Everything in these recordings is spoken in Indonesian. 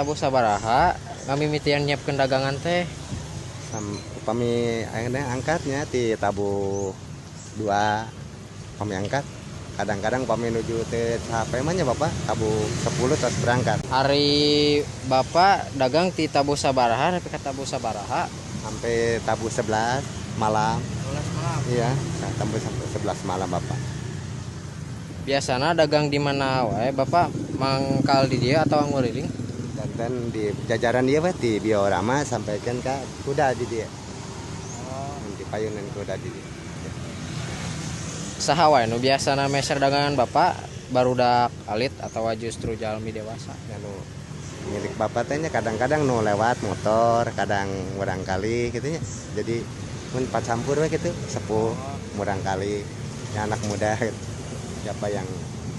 tabu sabaraha ngamimitian nyiapkeun dagangan teh? Upami akhirnya angkatnya di tabu dua upami angkat. Kadang-kadang upami nuju teh capek mah nya Bapak tabu 10 terus berangkat. Hari Bapak dagang ti tabu sabaraha nepi ka tabu sabaraha? Sampai tabu 11 malam. 11 malam. Iya, sampai 11 malam Bapak. Biasana dagang di mana wae Bapak? Mangkal di dia atau nguriling? Dan di jajaran dia Pak di Biorama sampaikan ke kuda di dia. Di payunan kuda di dia. Saha wae nu biasana meser dagangan Bapak barudak alit atau justru jalmi dewasa? Anu milik Bapak teh kadang-kadang nu lewat motor, kadang murang kali gitu nya. Jadi mun pas campur we gitu, sepuh murang kali. Ya, anak muda gitu. Siapa yang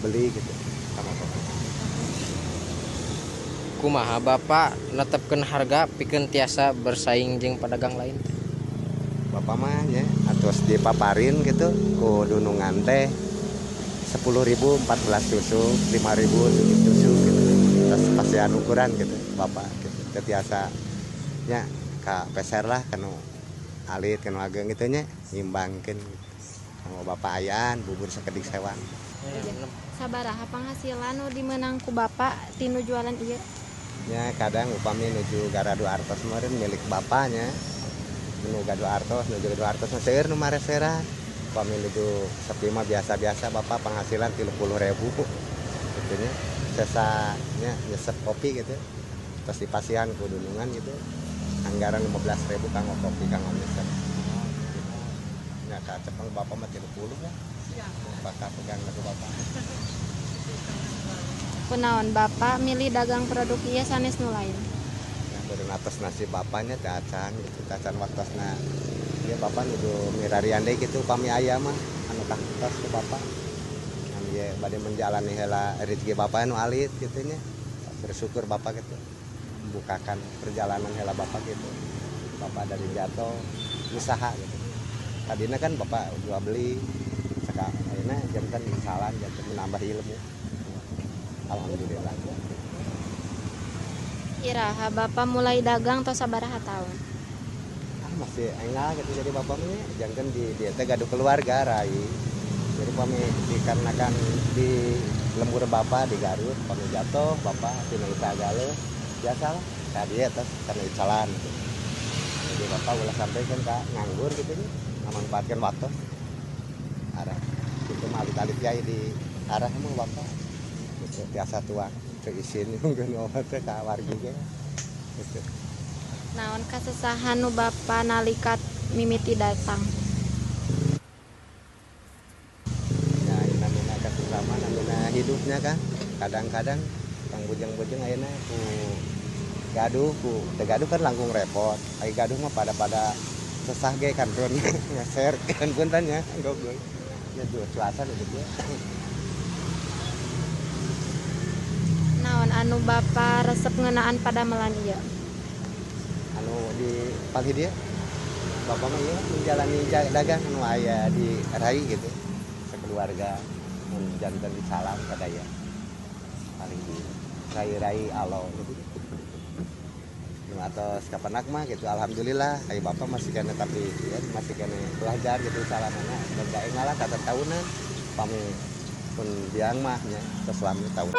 beli gitu sama Bapak. Kumaha Bapak netepkeun harga pikeun tiasa bersaing jeung pedagang lain? Bapak mah nya atos dipaparin gitu ku dunungan teh 10.000 14 tusuk, 5.000 tusuk gitu. Terus pasian ukuran gitu Bapak gitu. Tetiasa nya ka peser lah kanu alit kanu ageng gitu nya ngimbangkeun sama Bapak ayan bubur sakedik sewang. Sabaraha penghasilan nu dimenang ku Bapak tinu jualan ieu? Ya kadang upami nuju Garadu Artos kemarin milik bapaknya menuju Garadu Artos seueur nu mareseran upami nuju sepi mah biasa-biasa bapak penghasilan 30.000 gitu nya sesanya nyesep kopi gitu terus dipasihan ku dunungan gitu anggaran 15.000 kanggo kopi kanggo nyesep nya ka cepeng bapak mah 30 ya bakal pegang lagu bapak. Kunaon Bapak milih dagang produk ieu sanes nu lain? Nah, beureun atas nasi bapaknya teh acan gitu acan waktosna dia bapak nuju mirarian deui gitu upami aya mah anu kaktos ke bapak anu ye bade menjalani heula rezeki bapak anu alit kitu nya bersyukur bapak gitu membukakan perjalanan heula bapak gitu bapak dari jatuh usaha gitu tadinya kan bapak jual beli sekarang ayeuna janten salan janten menambah ilmu. Alhamdulillah. Iraha Bapak mulai dagang tos sabaraha taun? Masih enggak gitu jadi bapak ini jangan di dia teh gaduh keluarga rai. Jadi kami dikarenakan di lembur bapak di Garut kami jatuh bapak tina ita gale biasalah ka dia terus karena jalan gitu. Jadi bapak ulah sampaikan ka nganggur gitu nih memanfaatkan waktu arah itu mah alit-alit yai di arah mah bapak gitu biasa tuang keisin mungkin obat teh ka wargi ge gitu. Naon kasesahan nu Bapak nalika mimiti datang? Ya namina kasesama namina hidupnya kan kadang-kadang yang bujeng-bujeng ayeuna ku gaduh ku teu gaduh kan langkung repot ai gaduh mah pada sesah ge kan pun ngeser kan punten nya goblok ya tuh cuaca itu dia. Naon anu Bapak resep ngeunaan padamelan ieu? Anu di pagi dia bapak mah ieu menjalani dagang anu aya di rai gitu sekeluarga mun janten disalam kadaya paling di rai-rai alo gitu atas kapanak mah gitu alhamdulillah kayak bapak masih kena tapi ya masih kena belajar gitu salamana benda ngalah kata tahunan pami pun biang mah nya sesuami tahun